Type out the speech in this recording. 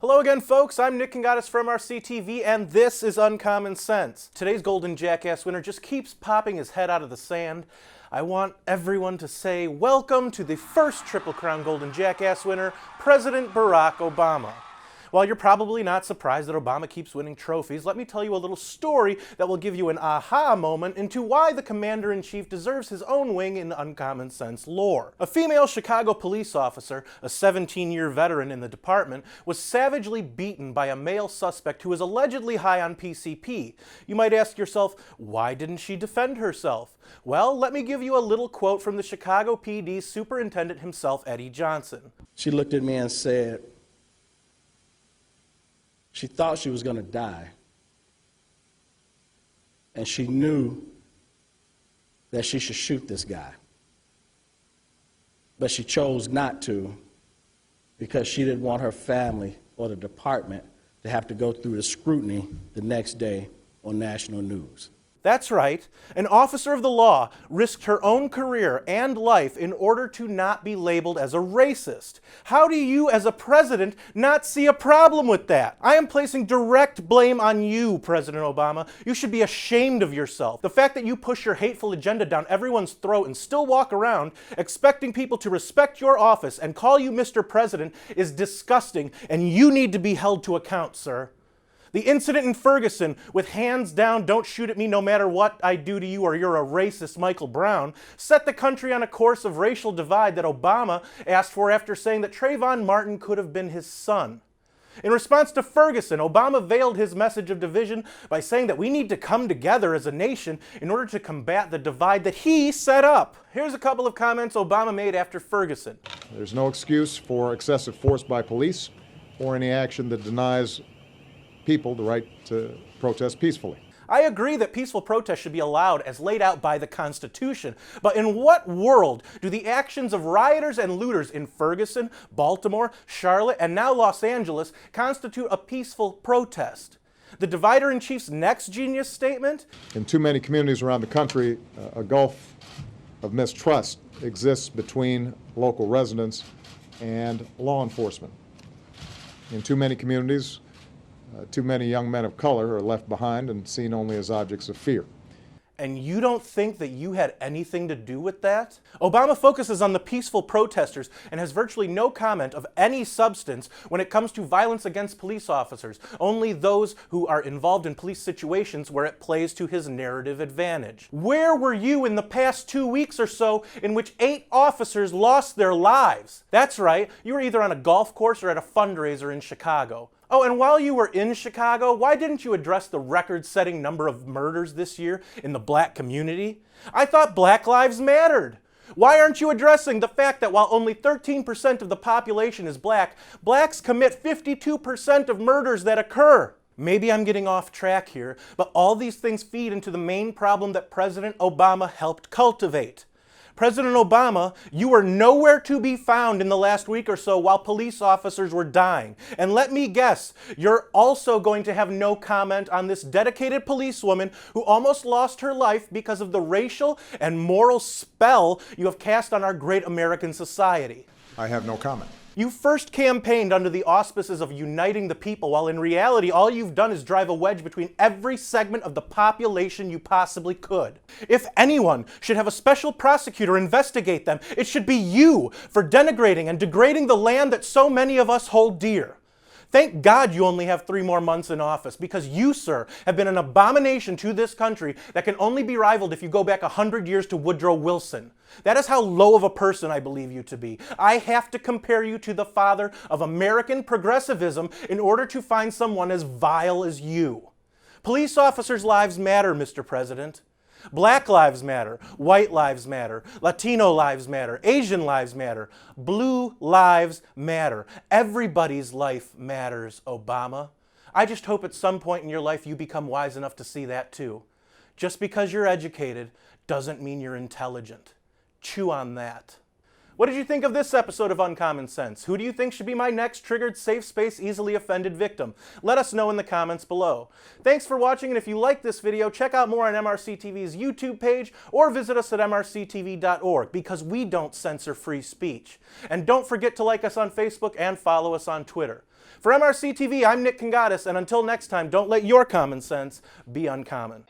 Hello again, folks. I'm Nick Kingatis from MRC-TV, and this is Uncommon Sense. Today's Golden Jackass winner just keeps popping his head out of the sand. I want everyone to say welcome to the first Triple Crown Golden Jackass winner, President Barack Obama. While you're probably not surprised that Obama keeps winning trophies, let me tell you a little story that will give you an aha moment into why the Commander-in-Chief deserves his own wing in Uncommon Sense lore. A female Chicago police officer, a 17-year veteran in the department, was savagely beaten by a male suspect who was allegedly high on PCP. You might ask yourself, why didn't she defend herself? Well, let me give you a little quote from the Chicago PD superintendent himself, Eddie Johnson. She looked at me and said, she thought she was going to die, and she knew that she should shoot this guy. But she chose not to because she didn't want her family or the department to have to go through the scrutiny the next day on national news. That's right. An officer of the law risked her own career and life in order to not be labeled as a racist. How do you, as a president, not see a problem with that? I am placing direct blame on you, President Obama. You should be ashamed of yourself. The fact that you push your hateful agenda down everyone's throat and still walk around expecting people to respect your office and call you Mr. President is disgusting, and you need to be held to account, sir. The incident in Ferguson with hands down, don't shoot at me no matter what I do to you or you're a racist Michael Brown, set the country on a course of racial divide that Obama asked for after saying that Trayvon Martin could have been his son. In response to Ferguson, Obama veiled his message of division by saying that we need to come together as a nation in order to combat the divide that he set up. Here's a couple of comments Obama made after Ferguson. There's no excuse for excessive force by police or any action that denies people the right to protest peacefully. I agree that peaceful protest should be allowed as laid out by the Constitution, but in what world do the actions of rioters and looters in Ferguson, Baltimore, Charlotte, and now Los Angeles constitute a peaceful protest? The Divider-in-Chief's next genius statement? In too many communities around the country, a gulf of mistrust exists between local residents and law enforcement. In too many communities, too many young men of color are left behind and seen only as objects of fear. And you don't think that you had anything to do with that? Obama focuses on the peaceful protesters and has virtually no comment of any substance when it comes to violence against police officers, only those who are involved in police situations where it plays to his narrative advantage. Where were you in the past 2 weeks or so in which 8 officers lost their lives? That's right, you were either on a golf course or at a fundraiser in Chicago. Oh, and while you were in Chicago, why didn't you address the record-setting number of murders this year in the black community? I thought Black Lives mattered. Why aren't you addressing the fact that while only 13% of the population is black, blacks commit 52% of murders that occur? Maybe I'm getting off track here, but all these things feed into the main problem that President Obama helped cultivate. President Obama, you were nowhere to be found in the last week or so while police officers were dying. And let me guess, you're also going to have no comment on this dedicated policewoman who almost lost her life because of the racial and moral spell you have cast on our great American society. I have no comment. You first campaigned under the auspices of uniting the people, while in reality all you've done is drive a wedge between every segment of the population you possibly could. If anyone should have a special prosecutor investigate them, it should be you for denigrating and degrading the land that so many of us hold dear. Thank God you only have 3 more months in office, because you, sir, have been an abomination to this country that can only be rivaled if you go back 100 years to Woodrow Wilson. That is how low of a person I believe you to be. I have to compare you to the father of American progressivism in order to find someone as vile as you. Police officers' lives matter, Mr. President. Black lives matter, white lives matter, Latino lives matter, Asian lives matter, blue lives matter. Everybody's life matters, Obama. I just hope at some point in your life you become wise enough to see that too. Just because you're educated doesn't mean you're intelligent. Chew on that. What did you think of this episode of Uncommon Sense? Who do you think should be my next triggered, safe space, easily offended victim? Let us know in the comments below. Thanks for watching, and if you like this video, check out more on MRC-TV's YouTube page or visit us at mrctv.org, because we don't censor free speech. And don't forget to like us on Facebook and follow us on Twitter. For MRC-TV, I'm Nick Congatis, and until next time, don't let your common sense be uncommon.